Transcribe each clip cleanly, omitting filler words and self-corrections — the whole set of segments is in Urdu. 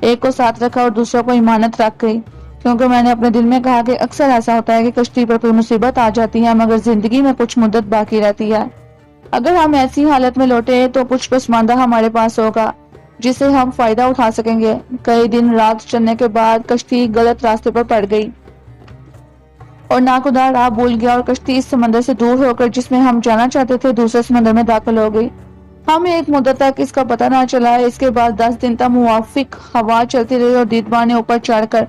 ایک کو ساتھ رکھا اور دوسروں کو امانت رکھ گئی، کیونکہ میں نے اپنے دل میں کہا کہ اکثر ایسا ہوتا ہے کہ کشتی پر کوئی مصیبت آ جاتی ہے مگر زندگی میں کچھ مدت باقی رہتی ہے۔ اگر ہم ایسی حالت میں لوٹے تو کچھ پسماندہ ہمارے پاس ہوگا جس سے ہم فائدہ اٹھا سکیں گے۔ کئی دن رات چلنے کے بعد کشتی غلط راستے پر پڑ گئی اور ناخدا راہ بھول گیا اور کشتی اس سمندر سے دور ہو کر جس میں ہم جانا چاہتے تھے دوسرے سمندر میں داخل ہو گئی۔ ہمیں ایک مدت تک اس کا پتہ نہ چلا۔ اس کے بعد 10 دن تک موافق ہوا چلتی رہی اور دیدبان نے اوپر چڑھ کر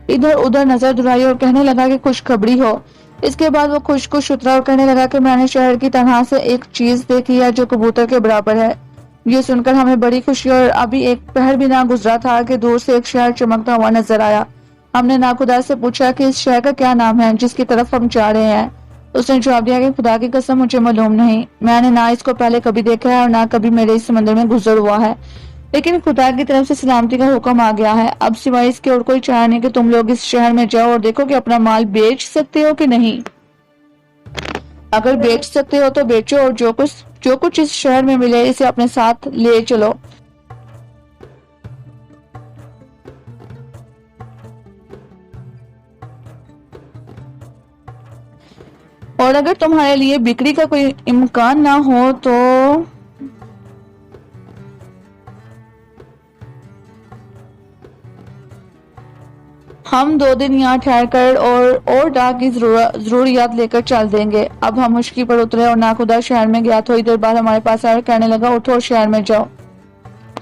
ادھر ادھر نظر دہرائی اور کہنے لگا کہ خوشخبری ہو۔ اس کے بعد وہ خوش اترا اور کہنے لگا کہ میں نے شہر کی تنہا سے ایک چیز دیکھی ہے جو کبوتر کے برابر ہے۔ یہ سن کر ہمیں بڑی خوشی اور ابھی ایک پہر بھی نہ گزرا تھا کہ دور سے ایک شہر چمکتا ہوا نظر آیا۔ ہم نے ناخدا سے پوچھا کہ اس شہر کا کیا نام ہے جس کی طرف ہم جا رہے ہیں۔ اس نے جواب دیا کہ خدا کی قسم مجھے معلوم نہیں، میں نے نہ اس کو پہلے کبھی دیکھا ہے اور نہ کبھی میرے اس سمندر میں گزر ہوا ہے، لیکن خدا کی طرف سے سلامتی کا حکم آ گیا ہے۔ اب سوائے اس کے اور کوئی چارہ نہیں کہ تم لوگ اس شہر میں جاؤ اور دیکھو کہ اپنا مال بیچ سکتے ہو کہ نہیں۔ اگر بیچ سکتے ہو تو بیچو اور جو کچھ اس شہر میں ملے اسے اپنے ساتھ لے چلو۔ اور اگر تمہارے لیے بکری کا کوئی امکان نہ ہو تو ہم 2 دن یہاں ٹھہر کر اور ڈاک کی ضروریات لے کر چل دیں گے۔ اب ہم مشکی پر اترے اور ناخدا شہر میں گیا۔ تھوڑی دیر بعد ہمارے پاس آیا اور کہنے لگا اٹھو اور شہر میں جاؤ۔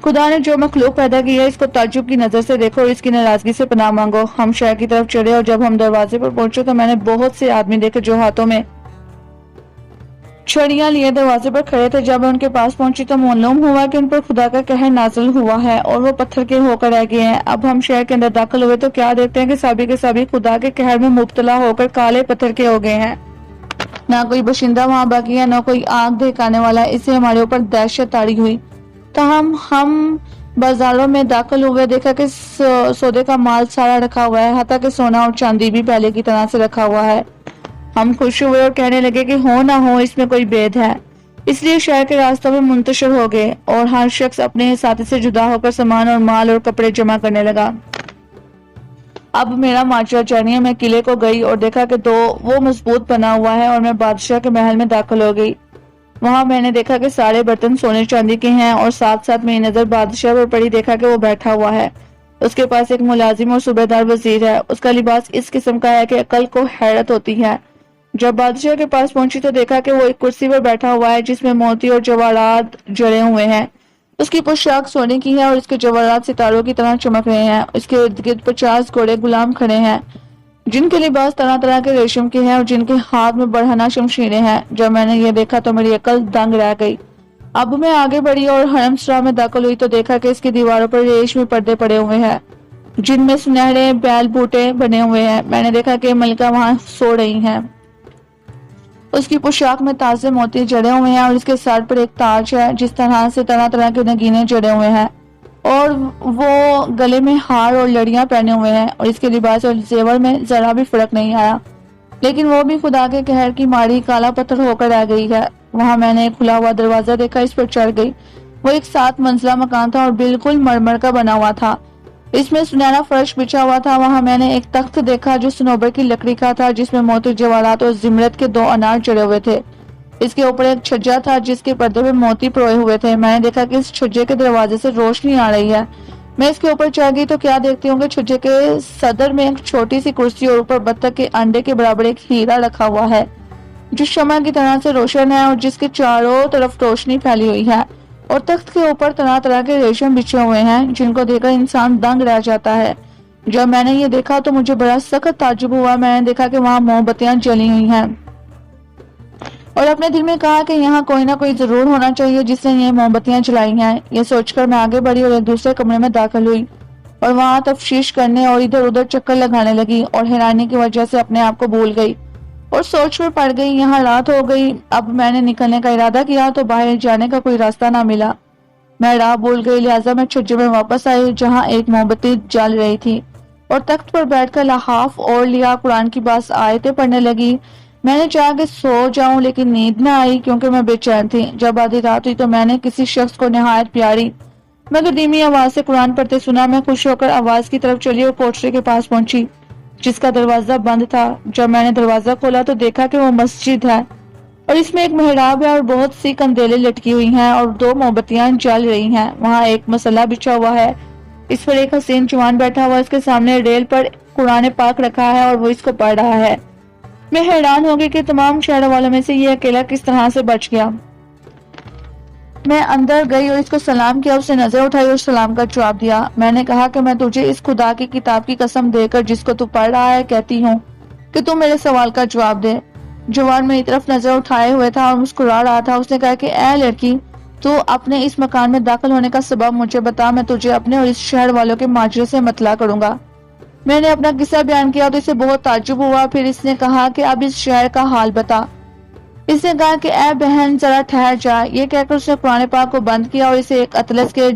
خدا نے جو مخلوق پیدا کی ہے اس کو تعجب کی نظر سے دیکھو اور اس کی ناراضگی سے پناہ مانگو۔ ہم شہر کی طرف چڑھے اور جب ہم دروازے پر پہنچے تو میں نے بہت سے آدمی دیکھے جو ہاتھوں میں چھڑیاں لیے دروازے پر کھڑے تھے۔ جب میں ان کے پاس پہنچی تو معلوم ہوا کہ ان پر خدا کا قہر نازل ہوا ہے اور وہ پتھر کے ہو کر رہ گئے ہیں۔ اب ہم شہر کے اندر داخل ہوئے تو کیا دیکھتے ہیں کہ سبھی کے سبھی خدا کے قہر میں مبتلا ہو کر کالے پتھر کے ہو گئے ہیں۔ نہ کوئی باشندہ وہاں باقی ہے، نہ کوئی آنکھ دکھانے والا۔ اس سے ہمارے اوپر دہشت طاری ہوئی۔ تاہم ہم بازاروں میں داخل ہوئے، دیکھا کہ سودے کا مال سارا رکھا ہوا ہے، حتیٰ کہ سونا اور چاندی بھی پہلے کی طرح سے رکھا ہوا ہے۔ ہم خوش ہوئے اور کہنے لگے کہ ہو نہ ہو اس میں کوئی بید ہے، اس لیے شہر کے راستوں میں منتشر ہو گئے اور ہر شخص اپنے ساتھی سے جدا ہو کر سامان اور مال اور کپڑے جمع کرنے لگا۔ اب میرا ماجرا جاری ہے۔ میں قلعے کو گئی اور دیکھا کہ وہ مضبوط بنا ہوا ہے اور میں بادشاہ کے محل میں داخل ہو گئی۔ وہاں میں نے دیکھا کہ سارے برتن سونے چاندی کے ہیں اور ساتھ ساتھ میری نظر بادشاہ پر پڑی، دیکھا کہ وہ بیٹھا ہوا ہے۔ اس کے پاس ایک ملازم اور صوبیدار وزیر ہے۔ اس کا لباس اس قسم کا ہے کہ عقل کو حیرت ہوتی ہے۔ جب بادشاہ کے پاس پہنچی تو دیکھا کہ وہ ایک کرسی پر بیٹھا ہوا ہے جس میں موتی اور جواہرات جڑے ہوئے ہیں۔ اس کی پوشاک سونے کی ہے اور اس کے جواہرات ستاروں کی طرح چمک رہے ہیں۔ اس کے ارد گرد 50 گھوڑے غلام کھڑے ہیں جن کے لباس طرح طرح کے ریشم کے ہیں اور جن کے ہاتھ میں برہنہ شمشیریں ہیں۔ جب میں نے یہ دیکھا تو میری عقل دنگ رہ گئی۔ اب میں آگے بڑھی اور حرم سرا میں داخل ہوئی تو دیکھا کہ اس کی دیواروں پر ریشمی پردے پڑے ہوئے ہیں جن میں سنہرے بیل بوٹے بنے ہوئے ہیں۔ میں نے دیکھا کہ ملکہ وہاں سو رہی ہیں۔ اس کی پوشاک میں تازے موتی جڑے ہوئے ہیں اور اس کے سر پر ایک تاج ہے جس طرح سے طرح طرح کے نگینے جڑے ہوئے ہیں اور وہ گلے میں ہار اور لڑیاں پہنے ہوئے ہیں اور اس کے لباس اور زیور میں ذرا بھی فرق نہیں آیا، لیکن وہ بھی خدا کے قہر کی ماری کالا پتھر ہو کر رہ گئی ہے۔ وہاں میں نے ایک کھلا ہوا دروازہ دیکھا، اس پر چڑھ گئی۔ وہ ایک 7 منزلہ مکان تھا اور بالکل مرمر کا بنا ہوا تھا۔ اس میں سنہرا فرش بچھا ہوا تھا۔ وہاں میں نے ایک تخت دیکھا جو صنوبر کی لکڑی کا تھا جس میں موتی جواہرات اور زمرد کے 2 انار جڑے ہوئے تھے۔ اس کے اوپر ایک چھجا تھا جس کے پردے میں موتی پروئے ہوئے تھے۔ میں نے دیکھا کہ اس چھجے کے دروازے سے روشنی آ رہی ہے۔ میں اس کے اوپر چڑھ گئی تو کیا دیکھتی ہوں کہ چھجے کے صدر میں ایک چھوٹی سی کرسی اور اوپر بطخ کے انڈے کے برابر ایک ہیرا رکھا ہوا ہے جو شمع کی طرح سے روشن ہے اور جس کے چاروں طرف روشنی پھیلی ہوئی ہے، اور تخت کے اوپر طرح طرح کے ریشم بچھے ہوئے ہیں جن کو دیکھ کر انسان دنگ رہ جاتا ہے۔ جب میں نے یہ دیکھا تو مجھے بڑا سخت تعجب ہوا۔ میں نے دیکھا کہ وہاں موم بتیاں جلی ہوئی ہیں اور اپنے دل میں کہا کہ یہاں کوئی نہ کوئی ضرور ہونا چاہیے جس نے یہ موم بتیاں جلائی ہیں۔ یہ سوچ کر میں آگے بڑھی اور ایک دوسرے کمرے میں داخل ہوئی اور وہاں تفتیش کرنے اور ادھر ادھر چکر لگانے لگی اور حیرانی کی وجہ سے اپنے آپ کو بھول گئی اور سوچ میں پڑ گئی۔ یہاں رات ہو گئی۔ اب میں نے نکلنے کا ارادہ کیا تو باہر جانے کا کوئی راستہ نہ ملا۔ میں راہ بھول گئی، لہٰذا میں چھجے میں واپس آئی جہاں ایک موم بتی جل رہی تھی اور تخت پر بیٹھ کر لحاف اوڑھ لیا، قرآن کی بعض آیتیں پڑھنے لگی۔ میں نے چاہا کہ سو جاؤں لیکن نیند نہ آئی کیونکہ میں بے چین تھی۔ جب آدھی رات ہوئی تو میں نے کسی شخص کو نہایت پیاری مگر دھیمی آواز سے قرآن پڑھتے سنا۔ میں خوش ہو کر آواز کی طرف چلی اور کوٹھری کے پاس پہنچی جس کا دروازہ بند تھا۔ جب میں نے دروازہ کھولا تو دیکھا کہ وہ مسجد ہے اور اس میں ایک محراب ہے اور بہت سی کندیلیں لٹکی ہوئی ہیں اور 2 موم بتیاں جل رہی ہیں۔ وہاں ایک مسلح بچھا ہوا ہے، اس پر ایک حسین جوان بیٹھا ہوا، اس کے سامنے ریل پر قرآن پاک رکھا ہے اور وہ اس کو پڑھ رہا ہے۔ میں حیران ہو گئی کہ تمام شہر والوں میں سے یہ اکیلا کس طرح سے بچ گیا۔ میں اندر گئی اور اس کو سلام کیا، اس نے نظر اٹھائی اور سلام کا جواب دیا۔ میں نے کہا کہ میں تجھے اس خدا کی کتاب کی قسم دے کر جس کو تو پڑھ رہا ہے کہتی ہوں کہ تو میرے سوال کا جواب دے۔ جوان میری طرف نظر اٹھائے ہوئے تھا اور مسکرا رہا تھا۔ اس نے کہا کہ اے لڑکی، تو اپنے اس مکان میں داخل ہونے کا سبب مجھے بتا، میں تجھے اپنے اور اس شہر والوں کے ماجرے سے مطلع کروں گا۔ میں نے اپنا قصہ بیان کیا تو اسے بہت تعجب ہوا۔ پھر اس نے کہا کہ اب اس شہر کا حال بتا۔ اس نے کہا کہ اے بہن ذرا ٹھہر جا۔ یہ کہہ کر اس نے قرآن پاک کو بند کیا اور اسے ایک اطلس کے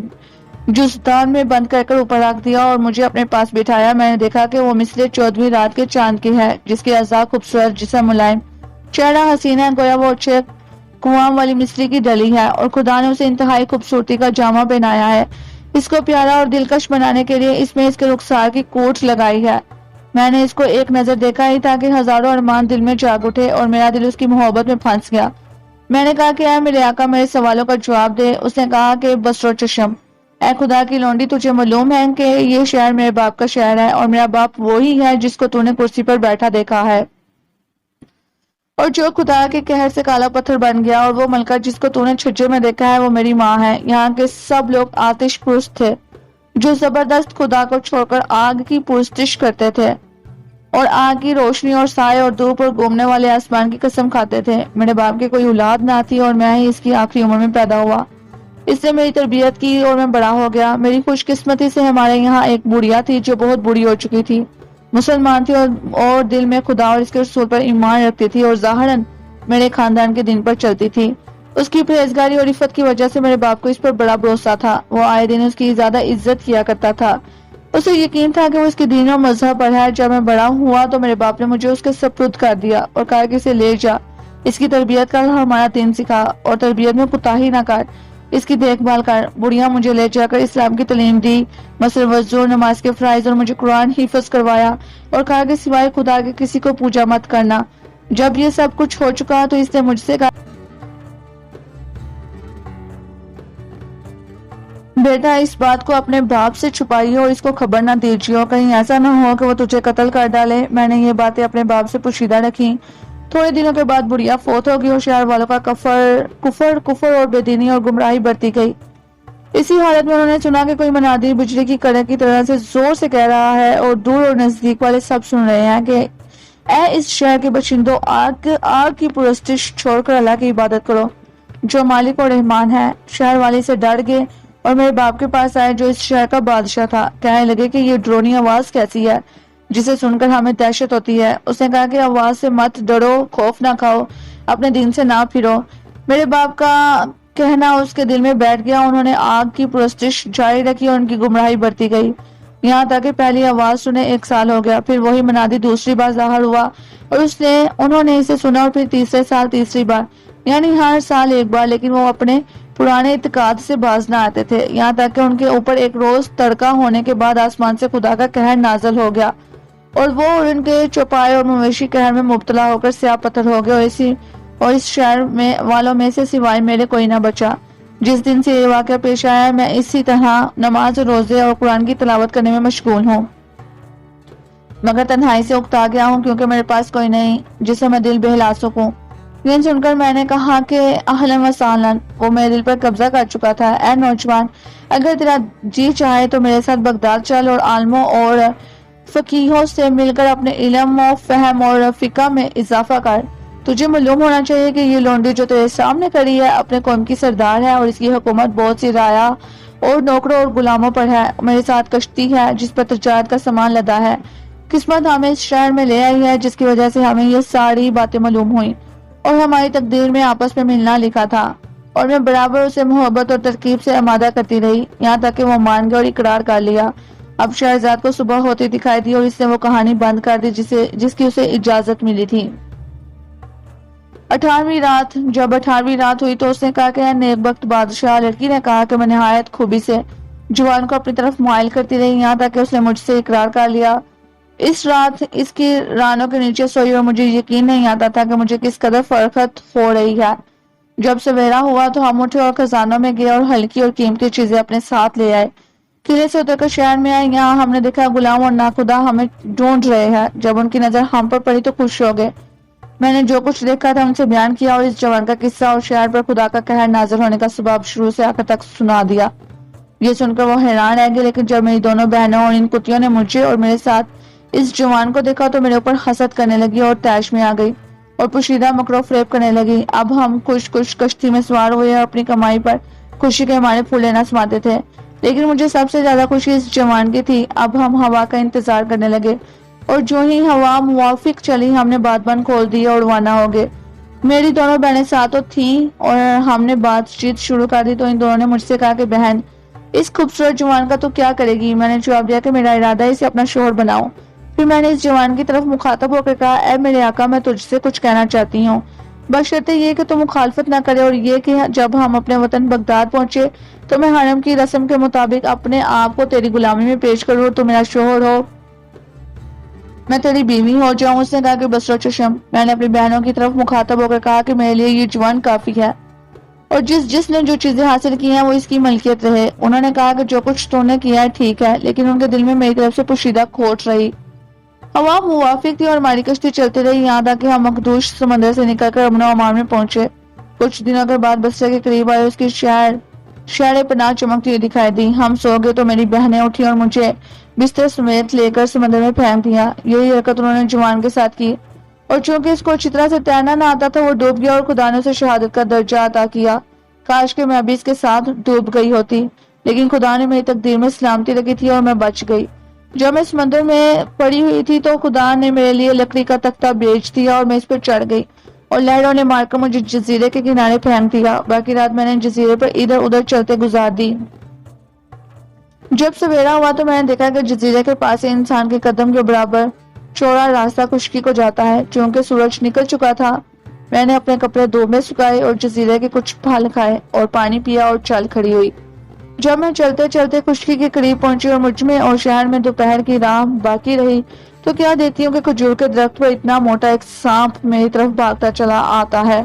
جزدان میں بند کر اوپر رکھ دیا اور مجھے اپنے پاس بٹھایا۔ میں نے دیکھا کہ وہ مثل 14ویں رات کے چاند کی ہے، جس کے اعضاء خوبصورت، جسم ملائم، چہرہ حسین ہے، گویا وہ اچھے کنواں والی مچھلی کی ڈلی ہے اور خدا نے اسے انتہائی خوبصورتی کا جامہ پہنایا ہے۔ اس کو پیارا اور دلکش بنانے کے لیے اس میں اس کے رخسار کی کوٹ لگائی ہے۔ میں نے اس کو ایک نظر دیکھا ہی تھا کہ ہزاروں ارمان دل میں جاگ اٹھے اور میرا دل اس کی محبت میں پھنس گیا۔ میں نے کہا کہ اے میرے آقا، میرے سوالوں کا جواب دے۔ اس نے کہا کہ بصر و چشم، اے خدا کی لونڈی، تجھے معلوم ہے کہ یہ شہر میرے باپ کا شہر ہے اور میرا باپ وہی ہے جس کو تو نے کرسی پر بیٹھا دیکھا ہے اور جو خدا کے قہر سے کالا پتھر بن گیا، اور وہ ملکہ جس کو تو نے چھجے میں دیکھا ہے وہ میری ماں ہے۔ یہاں کے سب لوگ آتش پرست تھے جو زبردست خدا کو چھوڑ کر آگ کی پرستش کرتے تھے اور آگ کی روشنی اور سائے اور دھوپ اور گھومنے والے آسمان کی قسم کھاتے تھے۔ میرے باپ کی کوئی اولاد نہ تھی اور میں ہی اس کی آخری عمر میں پیدا ہوا۔ اس نے میری تربیت کی اور میں بڑا ہو گیا۔ میری خوش قسمتی سے ہمارے یہاں ایک بڑھیا تھی جو بہت بوڑھی ہو چکی تھی، مسلمان تھی اور دل میں خدا اور اس کے رسول پر ایمان رکھتی تھی اور ظاہراً میرے خاندان کے دین پر چلتی تھی۔ اس کی پرہیزگاری اور عفت کی وجہ سے میرے باپ کو اس پر بڑا بھروسہ تھا۔ وہ آئے دن اس کی زیادہ عزت کیا کرتا تھا۔ اسے یقین تھا کہ وہ اس کے دین اور مذہب پر ہے۔ جب میں بڑا ہوا تو میرے باپ نے مجھے اس کے سپرد کر دیا اور کہا کہ اسے لے جا، اس کی تربیت کر، ہمارا دین سکھا اور تربیت میں کوتاہی نہ کر، اس کی دیکھ بھال کر۔ بڑھیا مجھے لے جا کر اسلام کی تعلیم دی، مثلا وضو، نماز کے فرائض، اور مجھے قرآن حفظ کروایا اور کہا کہ سوائے خدا کے کسی کو پوجا مت کرنا۔ جب یہ سب کچھ ہو چکا تو اس نے مجھ سے کہا، بیٹا اس بات کو اپنے باپ سے چھپائیے اور اس کو خبر نہ دیجیے اور کہیں ایسا نہ ہو کہ وہ تجھے قتل کر ڈالے۔ میں نے یہ باتیں اپنے باپ سے پوشیدہ رکھی۔ تھوڑے دنوں کے بعد بڑھیا فوت ہو گئی اور شہر والوں کا کفر اور بے دینی اور گمراہی بڑھتی گئی۔ اسی حالت میں انہوں نے سنا کہ کوئی منادی بجلی کی کڑک کی طرح سے زور سے کہہ رہا ہے اور دور اور نزدیک والے سب سن رہے ہیں کہ اے اس شہر کے باشندوں، آگ کی پرستش چھوڑ کر اللہ کی عبادت کرو جو مالک اور رحمان ہے۔ شہر والے سے ڈر گئے اور میرے باپ کے پاس آئے جو اس شہر کا بادشاہ تھا۔ کہنے لگے کہ یہ ڈرونی آواز کیسی ہے جسے سن کر ہمیں دہشت ہوتی ہے۔ اس نے کہا کہ آواز سے مت ڈرو، خوف نہ کھاؤ، اپنے دین سے نہ پھرو۔ میرے باپ کا کہنا اس کے دل میں بیٹھ گیا۔ انہوں نے آگ کی پرستش جاری رکھی اور ان کی گمراہی بڑھتی گئی، یہاں تک کہ پہلی آواز سنے 1 سال ہو گیا۔ پھر وہی منادی دوسری بار ظاہر ہوا اور انہوں نے اسے سنا، اور پھر تیسرے سال تیسری بار، یعنی ہر سال 1 بار، لیکن وہ اپنے پرانے اعتقاد سے باز نہ آتے تھے، یہاں تک کہ ان کے اوپر ایک روز تڑکا ہونے کے بعد آسمان سے خدا کا قہر نازل ہو گیا اور وہ اور ان کے چوپائے اور مویشی قہر میں مبتلا ہو کر سیاہ پتھر ہو گئے اور اس شہر والوں میں سے سوائے میرے کوئی نہ بچا۔ جس دن سے یہ واقعہ پیش آیا میں اسی طرح نماز اور روزے اور قرآن کی تلاوت کرنے میں مشغول ہوں، مگر تنہائی سے اکتا گیا ہوں کیونکہ میرے پاس کوئی نہیں جسے میں دل بہلا سکوں۔ یہ سن کر میں نے کہا کہ اہلاً و سہلاً۔ وہ میرے دل پر قبضہ کر چکا تھا۔ اے نوجوان، اگر تیرا جی چاہے تو میرے ساتھ بغداد چل اور عالموں اور فقیہوں سے مل کر اپنے علم و فہم اور فقہ میں اضافہ کر۔ تجھے معلوم ہونا چاہیے کہ یہ لونڈی جو تیرے سامنے کھڑی ہے اپنے قوم کی سردار ہے اور اس کی حکومت بہت سی رعایا اور نوکروں اور غلاموں پر ہے۔ میرے ساتھ کشتی ہے جس پر تجارت کا سامان لدا ہے۔ قسمت ہمیں اس شہر میں لے آئی ہے جس کی وجہ سے ہمیں یہ ساری باتیں معلوم ہوئیں اور ہماری تقدیر میں آپس میں ملنا لکھا تھا، اور میں برابر اسے محبت اور ترکیب سے آمادہ کرتی رہی یہاں تک کہ وہ مان گیا اور اقرار کر لیا۔ اب شہرزاد کو صبح ہوتی دکھائی دی اور اس نے وہ کہانی بند کر دی جس کی اسے اجازت ملی تھی۔ 18ویں رات ہوئی تو اس نے کہا کہ اے نیک بخت بادشاہ، لڑکی نے کہا کہ میں نہایت خوبی سے جوان کو اپنی طرف مائل کرتی رہی یہاں تک کہ اس نے مجھ سے اقرار کر لیا۔ اس رات اس کی رانوں کے نیچے سوئی اور مجھے یقین نہیں آتا تھا کہ مجھے کس قدر فرحت ہو رہی ہے۔ جب سویرا ہوا تو ہم اٹھے اور خزانوں میں گئے اور ہلکی اور قیمتی چیزیں اپنے ساتھ لے آئے۔ قلعے سے اتر کر شہر میں آئے، یہاں ہم نے دیکھا غلام اور ناخدا ہمیں ڈھونڈ رہے ہیں۔ جب ان کی نظر ہم پر پڑی تو خوش ہو گئے۔ میں نے جو کچھ دیکھا تھا ان سے بیان کیا اور اس جوان کا قصہ اور شہر پر خدا کا قہر نازل ہونے کا سبب شروع سے آخر تک سنا دیا۔ یہ سن کر وہ حیران رہ گئے، لیکن جب میری دونوں بہنوں اور ان کتیوں نے مجھے اور میرے ساتھ اس جوان کو دیکھا تو میرے اوپر حسد کرنے لگی اور طیش میں آ گئی اور پوشیدہ مکر و فریب کرنے لگی۔ اب ہم خوش کشتی میں سوار ہوئے اور اپنی کمائی پر خوشی کے ہمارے پھولے نہ سماتے تھے، لیکن مجھے سب سے زیادہ خوشی اس جوان کی تھی۔ اب ہم ہوا کا انتظار کرنے لگے اور جو ہی ہوا موافق چلی ہم نے بات بند کھول دی اور روانہ ہو گئے۔ میری دونوں بہنیں ساتھ تو تھیں اور ہم نے بات چیت شروع کر دی تو ان دونوں نے مجھ سے کہا کہ بہن اس خوبصورت جوان کا تو کیا کرے گی؟ میں نے جواب دیا کہ میرا ارادہ ہے اسے اپنا شوہر بناؤں۔ پھر میں نے اس جوان کی طرف مخاطب ہو کر کہا، اے میرے آقا، میں تجھ سے کچھ کہنا چاہتی ہوں، بشرطِ یہ کہ تو مخالفت نہ کرے، اور یہ کہ جب ہم اپنے وطن بغداد پہنچے تو میں حرم کی رسم کے مطابق اپنے آپ کو تیری غلامی میں پیش کروں اور تو میرا شوہر ہو، میں تیری بیوی ہو جاؤں۔ اس نے کہا کہ بصر و چشم۔ میں نے اپنی بہنوں کی طرف مخاطب ہو کر کہا کہ میرے لیے یہ جوان کافی ہے اور جس نے جو چیزیں حاصل کی ہیں وہ اس کی ملکیت رہے۔ انہوں نے کہا کہ جو کچھ تو نے کیا ہے ٹھیک ہے، لیکن ان کے دل میں میری طرف سے پوشیدہ کھوٹ رہی۔ ہوا موافق تھی اور ہماری کشتی چلتی رہی یہاں تک کہ ہم مخدوش سمندر سے نکل کر امن و امان میں پہنچے۔ کچھ دنوں کے بعد بصرہ کے قریب آئے، اس کی شہر پناہ چمکتی ہوئی دکھائی دی۔ ہم سو گئے تو میری بہنیں اٹھی اور مجھے بستر سمیت لے کر سمندر میں پھینک دیا۔ یہی حرکت انہوں نے جوان کے ساتھ کی اور چونکہ اس کو اچھی طرح سے تیرنا نہ آتا تھا وہ ڈوب گیا اور خدا نے اسے شہادت کا درجہ عطا کیا۔ کاش کہ میں ابھی اس کے ساتھ ڈوب گئی ہوتی، لیکن خدا نے میری تقدیر میں سلامتی رکھی تھی اور میں بچ گئی۔ جب میں سمندر میں پڑی ہوئی تھی تو خدا نے میرے لیے لکڑی کا تختہ بیچ دیا اور میں اس پر چڑھ گئی اور لہروں نے مار کر مجھے جزیرے کے کنارے پھینک دیا۔ باقی رات میں نے جزیرے پر ادھر ادھر چلتے گزار دی۔ جب سویرا ہوا تو میں نے دیکھا کہ جزیرے کے پاس سے انسان کے قدم کے برابر چوڑا راستہ خشکی کو جاتا ہے۔ چونکہ سورج نکل چکا تھا میں نے اپنے کپڑے دھوپ میں سکھائے اور جزیرے کے کچھ پھل کھائے اور پانی پیا اور چل کھڑی ہوئی۔ جب میں چلتے چلتے خشکی کے قریب پہنچی اور مجھ میں اور شہر میں دوپہر کی راہ باقی رہی تو کیا دیکھتی ہوں کہ کھجور کے درخت پر اتنا موٹا ایک سانپ میری طرف بھاگتا چلا آتا ہے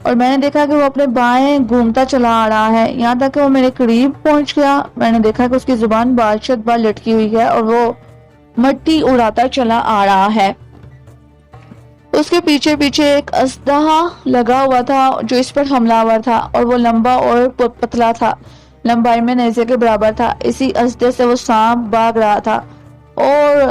اور میں نے دیکھا کہ وہ اپنے بائیں گھومتا چلا آ رہا ہے یہاں تک کہ وہ میرے قریب پہنچ گیا۔ میں نے دیکھا کہ اس کی زبان بادشت بار لٹکی ہوئی ہے اور وہ مٹی اڑاتا چلا آ رہا ہے۔ اس کے پیچھے پیچھے ایک اژدہا لگا ہوا تھا جو اس پر حملہ آور تھا اور وہ لمبا اور پتلا تھا، لمبائی میں نیزے کے برابر تھا۔ اسی اژدہے سے وہ سانپ بھاگ رہا تھا اور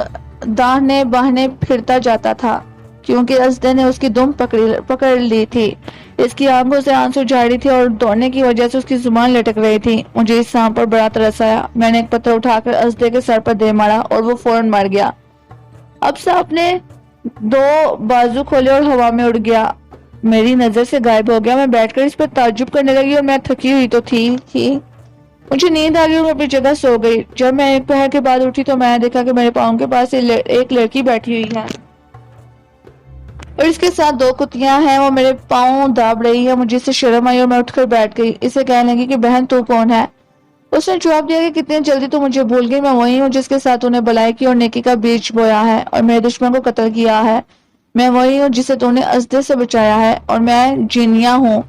داہنے باہنے پھرتا جاتا تھا کیونکہ اژدہے نے اس کی دم پکڑ لی تھی۔ اس کی آنکھوں سے آنسو جاری تھے اور دوڑنے کی وجہ سے اس کی زبان لٹک رہی تھی۔ مجھے اس سانپ پر بڑا ترس آیا۔ میں نے ایک پتھر اٹھا کر اژدہے کے سر پر دے مارا اور وہ فوراً مر گیا۔ اب سانپ نے دو بازو کھولے اور ہوا میں اڑ گیا، میری نظر سے غائب ہو گیا۔ میں بیٹھ کر اس پر تعجب کرنے لگی اور میں تھکی ہوئی تو تھی مجھے نیند آ گئی اور میں اپنی جگہ سو گئی۔ جب میں ایک پہر کے بعد اٹھی تو میں نے دیکھا کہ میرے پاؤں کے پاس ایک لڑکی بیٹھی ہوئی ہے اور اس کے ساتھ دو کتیاں ہیں، وہ میرے پاؤں داب رہی ہے۔ مجھے اس سے شرم آئی اور میں اٹھ کر بیٹھ گئی۔ اسے کہنے لگی کہ بہن تو کون ہے؟ اس نے جواب دیا کہ کتنی جلدی تو مجھے بھول گئی، میں وہی ہوں جس کے ساتھ تو نے بلائی کی اور نیکی کا بیج بویا ہے اور میرے دشمن کو قتل کیا ہے۔ میں وہی ہوں جسے تو نے اژدہے سے بچایا ہے اور میں جینیا ہوں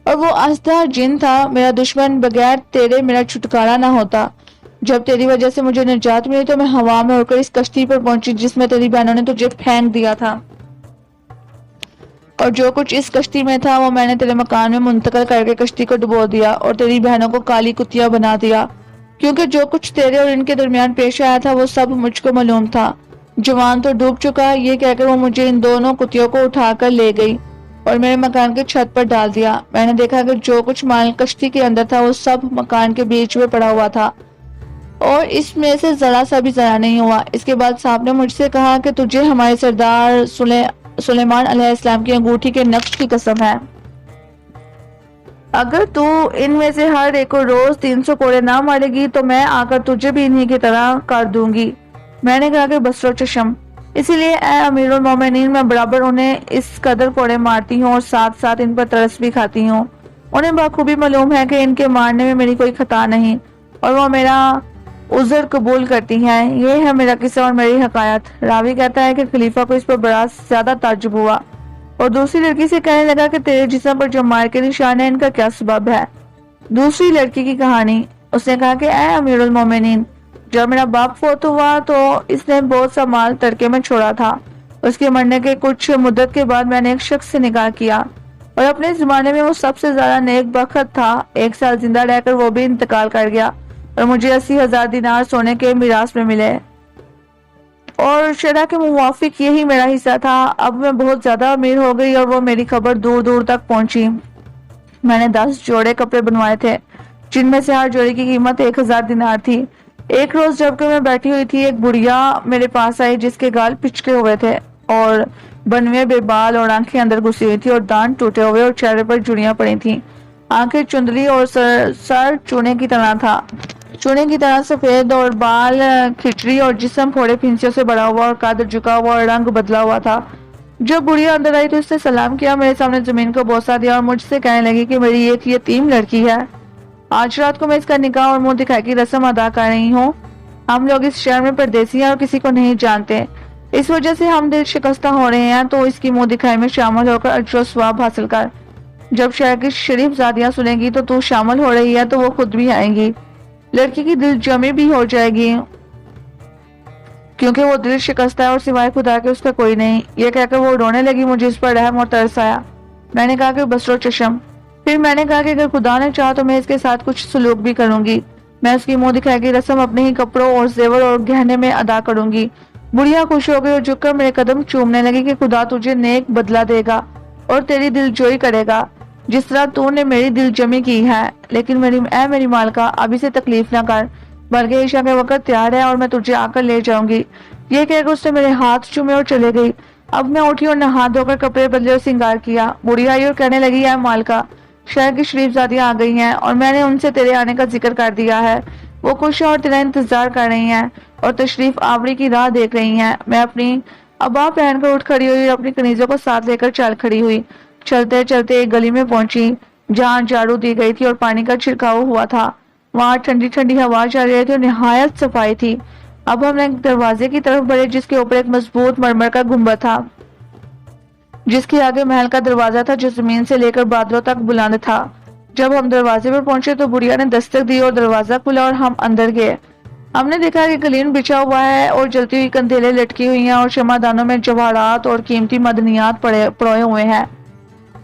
اور وہ اژدہا جن تھا۔ میرا دشمن، بغیر تیرے میرا چھٹکارا نہ ہوتا۔ جب تیری وجہ سے مجھے نجات ملی تو میں ہوا میں اڑ کر اس کشتی پر پہنچی جس میں تیری بہنوں نے تجھے پھینک دیا تھا، اور جو کچھ اس کشتی میں تھا وہ میں نے تیرے مکان میں منتقل کر کے کشتی کو ڈبو دیا اور تیری بہنوں کو کالی کتیا بنا دیا، کیونکہ جو کچھ تیرے اور ان کے درمیان پیش آیا تھا وہ سب مجھ کو معلوم تھا۔ جوان تو ڈوب چکا، یہ کہہ کر وہ مجھے ان دونوں کتیوں کو اٹھا کر لے گئی اور میرے مکان کی چھت پر ڈال دیا۔ میں نے دیکھا کہ جو کچھ مال کشتی کے اندر تھا وہ سب مکان کے بیچ میں پڑا ہوا تھا اور اس میں سے ذرا سا بھی ضائع نہیں ہوا۔ اس کے بعد سانپ نے مجھ سے کہا کہ تجھے ہمارے سردار سلیمان علیہ السلام کی انگوٹھی کے نقش کی قسم ہے، اگر تو ان میں سے ہر ایک کو روز 300 کوڑے نہ مارے گی تو میں آ کر تجھے بھی انہی کی طرح کر دوں گی۔ میں نے کہا کہ بصر و چشم، اسی لیے اے امیر المومنین میں برابر انہیں اس قدر کوڑے مارتی ہوں اور ساتھ ساتھ ان پر ترس بھی کھاتی ہوں۔ انہیں بخوبی معلوم ہے کہ ان کے مارنے میں میری کوئی خطا نہیں اور وہ میرا عذر قبول کرتی ہیں۔ یہ ہے میرا قصہ اور میری حکایت۔ راوی کہتا ہے کہ خلیفہ کو اس پر بڑا زیادہ تعجب ہوا اور دوسری لڑکی سے کہنے لگا کہ تیرے جسم پر جو مار کے نشان ہے ان کا کیا سبب ہے؟ دوسری لڑکی کی کہانی۔ اس نے کہا کہ اے امیر المومنین، جب میرا باپ فوت ہوا تو اس نے بہت سا مال ترکے میں چھوڑا تھا۔ اس کے مرنے کے کچھ مدت کے بعد میں نے ایک شخص سے نکاح کیا اور اپنے زمانے میں وہ سب سے زیادہ نیک بخت تھا۔ 1 سال زندہ رہ کر وہ بھی انتقال کر گیا اور مجھے 80,000 دینار سونے کے میراث میں ملے اور شرع کے موافق یہی میرا حصہ تھا۔ اب میں بہت زیادہ امیر ہو گئی اور وہ میری خبر دور دور تک پہنچی۔ میں نے 10 جوڑے کپڑے بنوائے تھے جن میں سے ہر جوڑے کی قیمت 1,000 دینار تھی۔ ایک روز جبکہ میں بیٹھی ہوئی تھی، ایک بڑھیا میرے پاس آئی جس کے گال پچکے ہوئے تھے اور بنوے بے بال اور آنکھیں اندر گھسی ہوئی تھی اور دانت ٹوٹے ہوئے اور چہرے پر جڑیاں پڑی تھیں۔ آنکھیں چندلی اور سر چونے کی طرح تھا، چونے کی طرح سفید، اور بال کھچڑی اور جسم پھوڑے پھنسیوں سے بڑا ہوا اور قد جھکا ہوا اور رنگ بدلا ہوا تھا۔ جب بڑھیا اندر آئی تو اس نے سلام کیا، میرے سامنے زمین کو بوسہ دیا اور مجھ سے کہنے لگی کہ میری ایک یتیم لڑکی ہے، آج رات کو میں اس کا نکاح اور منہ دکھائی کی رسم ادا کر رہی ہوں۔ ہم لوگ اس شہر میں پردیسی ہیں اور کسی کو نہیں جانتے، اس وجہ سے ہم دل شکستہ ہو رہے ہیں، تو اس کی منہ دکھائی میں شامل ہو کر اجر و ثواب حاصل کر۔ جب شہر کی شریف زادیاں سنیں گی تو شامل ہو رہی ہے تو وہ خود بھی آئیں گی، لڑکی کی دل جمی بھی ہو جائے گی کیونکہ وہ دل شکستہ ہے اور سوائے خدا کے اس کا کوئی نہیں۔ یہ کہہ کر وہ رونے لگی۔ مجھے اس پر رحم اور ترس آیا۔ میں نے کہا کہ بسرو چشم۔ پھر میں نے کہا کہ اگر خدا نے چاہا تو میں اس کے ساتھ کچھ سلوک بھی کروں گی، میں اس کی منہ دکھائی کی رسم اپنے ہی کپڑوں اور زیور اور گہنے میں ادا کروں گی۔ بڑھیا خوش ہو گئی اور جھک کر میرے قدم چومنے لگی کہ خدا تجھے نیک بدلہ دے گا اور تیری دل جوئی کرے گا جس طرح تو نے میری دل جمی کی ہے، لیکن میری مالکہ اب اسے تکلیف نہ کر، بلکہ عشاء کے وقت تیار ہے اور میں تجھے آ کر لے جاؤں گی۔ یہ کہہ کر اس نے میرے ہاتھ چومے اور چلے گئی۔ اب میں اٹھی اور نہا دھو کر کپڑے بدلے اور سنگار کیا۔ بڑھیا آئی اور کہنے لگی اے مالکہ، شہر کی شریف زادیاں آ گئی ہیں اور میں نے ان سے تیرے آنے کا ذکر کر دیا ہے، وہ خوش ہیں اور تیرا انتظار کر رہی ہیں اور تشریف آوری کی راہ دیکھ رہی ہیں۔ میں اپنی ابا پہن کر اٹھ کھڑی ہوئی اور اپنی کنیزوں کو ساتھ لے کر چل کھڑی ہوئی۔ چلتے چلتے ایک گلی میں پہنچی جہاں جھاڑو دی گئی تھی اور پانی کا چھڑکاؤ ہوا تھا۔ وہاں ٹھنڈی ٹھنڈی ہوا چل رہی تھی اور نہایت صفائی تھی۔ اب ہم ایک دروازے کی طرف بڑھے جس کے اوپر ایک مضبوط مرمر کا گنبد تھا، جس کے آگے محل کا دروازہ تھا جو زمین سے لے کر بادلوں تک بلند تھا۔ جب ہم دروازے پر پہنچے تو بڑھیا نے دستک دی اور دروازہ کھلا اور ہم اندر گئے۔ ہم نے دیکھا کہ قالین بچھا ہوا ہے اور جلتی ہوئی کندیلیں لٹکی ہوئی ہیں اور شمعدانوں میں جواہرات اور قیمتی معدنیات پروئے ہوئے ہیں۔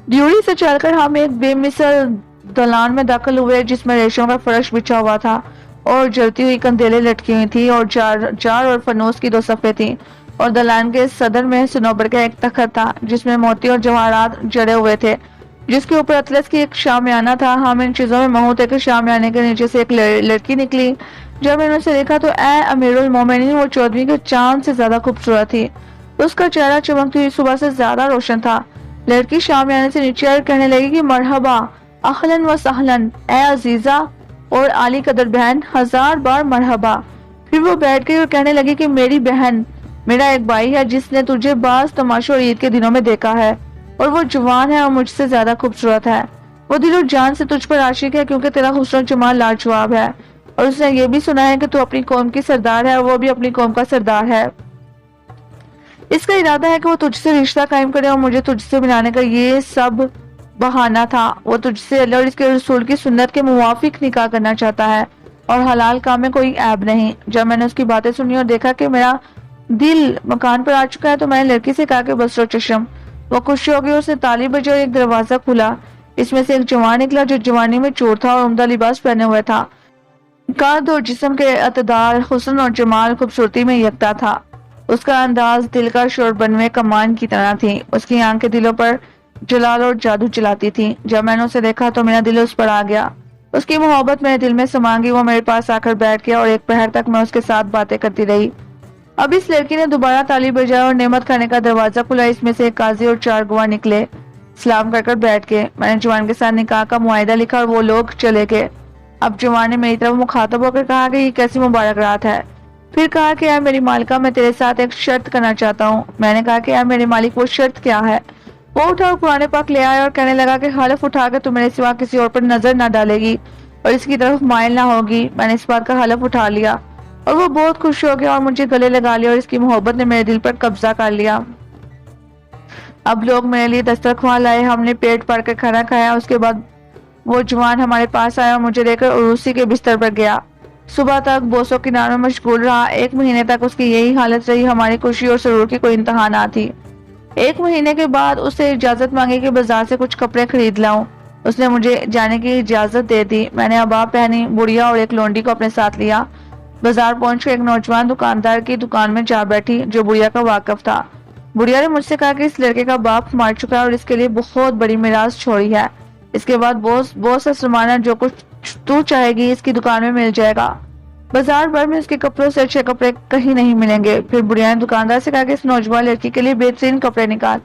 ڈیوڑی سے چل کر ہم ایک بے مثل دلان میں داخل ہوئے جس میں ریشم کا فرش بچھا ہوا تھا اور جلتی ہوئی کندیلیں لٹکی ہوئی تھی اور چار اور فانوس کی 2 صفیں تھیں، اور دلان کے صدر میں صنوبر کا ایک تخت تھا جس میں موتی اور جواہرات جڑے ہوئے تھے، جس کے اوپر اطلس کی ایک شامیانہ تھا۔ ہم ان چیزوں میں محو تھے کہ شامیانے کے نیچے سے ایک لڑکی نکلی۔ جب میں نے اسے دیکھا تو اے امیر المومنین، وہ 14ویں کے چاند سے زیادہ خوبصورت تھی، اس کا چہرہ چمکتی ہوئی صبح سے زیادہ روشن تھا۔ لڑکی شامیانے سے نیچے آئی کہنے لگی کہ مرحبا، اہلاً و سہلاً، اے عزیزہ اور عالی قدر بہن، 1000 بار مرحبا۔ پھر وہ بیٹھ گئی اور کہنے لگی کہ میری بہن، میرا ایک بھائی ہے جس نے تجھے بعض تماشوں اور عید کے دنوں میں دیکھا ہے اور وہ جوان ہے اور مجھ سے زیادہ خوبصورت ہے۔ وہ دل و جان سے تجھ پر عاشق ہے کیونکہ تیرا حسن و جمال لاجواب ہے، اور اس نے یہ بھی سنا ہے کہ تو اپنی قوم کی سردار ہے اور وہ بھی اپنی قوم کا سردار ہے۔ اس کا ارادہ ہے کہ وہ تجھ سے رشتہ قائم کرے اور مجھے تجھ سے ملانے کا یہ سب بہانہ تھا۔ وہ تجھ سے اللہ اور اس کے رسول کی سنت کے موافق نکاح کرنا چاہتا ہے اور حلال کام میں کوئی عیب نہیں۔ جب میں نے اس کی باتیں سنی اور دیکھا کہ میرا دل مکان پر آ چکا ہے تو میں نے لڑکی سے کہا کہ بسرو چشم۔ وہ خوش ہو گئی اور اس نے تالی بجائی اور ایک دروازہ کھلا۔ اس میں سے ایک جوان نکلا جو جوانی میں چور تھا اور عمدہ لباس پہنے ہوئے تھا۔ قد اور جسم کے اعتدال، حسن اور جمال، خوبصورتی میں یکتا تھا۔ اس کا انداز دلکش اور بنوے کمان کی طرح تھی۔ اس کی آنکھیں دلوں پر جلال اور جادو چلاتی تھی۔ جب میں نے اسے دیکھا تو میرا دل اس پر آ گیا، اس کی محبت میرے دل میں سما گئی۔ وہ میرے پاس آ کر بیٹھ گیا اور ایک پہر تک میں اس کے ساتھ باتیں کرتی رہی۔ اب اس لڑکی نے دوبارہ تالی بجائی اور نعمت کھانے کا دروازہ کھلا۔ اس میں سے ایک قاضی اور 4 گواہ نکلے، سلام کر بیٹھ گئے۔ میں نے جوان کے ساتھ نکاح کا معاہدہ لکھا اور وہ لوگ چلے گئے۔ اب جوان نے میری طرف مخاطب ہو کر کہا کہ یہ کیسی مبارک رات ہے۔ پھر کہا کہ اے میری مالکہ، میں تیرے ساتھ ایک شرط کرنا چاہتا ہوں۔ میں نے کہا کہ اے میرے مالک، وہ شرط کیا ہے؟ وہ اٹھا اور قرآن پاک لے آیا اور کہنے لگا کہ حلف اٹھا کے تو میرے سوا کسی اور پر نظر نہ ڈالے گی اور اس کی طرف مائل نہ ہوگی۔ میں نے اس بات کا حلف اٹھا لیا اور وہ بہت خوش ہو گیا اور مجھے گلے لگا لیا اور اس کی محبت نے میرے دل پر قبضہ کر لیا۔ اب لوگ میرے لیے دسترخوان لائے، ہم نے پیٹ پڑ کر کھانا کھایا۔ اس کے بعد وہ جوان ہمارے پاس آیا اور مجھے لے کر عروسی کے بستر پر گیا۔ صبح تک بوسوں کناروں میں مشغول رہا۔ 1 مہینے تک اس کی یہی حالت رہی۔ ہماری خوشی اور سرور کی کوئی انتہا نہ تھی۔ 1 مہینے کے بعد اس سے اجازت مانگی کہ بازار سے کچھ کپڑے خرید لاؤں۔ اس نے مجھے جانے کی اجازت دے دی۔ میں نے ابا پہنی، بڑھیا اور ایک لونڈی کو اپنے ساتھ لیا۔ بازار پہنچ کر ایک نوجوان دکاندار کی دکان میں جا بیٹھی جو بڑھیا کا واقف تھا۔ بڑھیا نے مجھ سے کہا کہ اس لڑکے کا باپ مر چکا ہے اور اس کے لیے بہت بڑی میراث چھوڑی ہے۔ اس کے بعد بہت سا سامان ہے، جو کچھ تو چاہے گی اس کی دکان میں مل جائے گا۔ بازار بھر میں اس کے کپڑوں سے اچھے کپڑے کہیں نہیں ملیں گے۔ پھر بڑھیا نے دکاندار سے کہا کہ اس نوجوان لڑکی کے لیے بہترین کپڑے نکال۔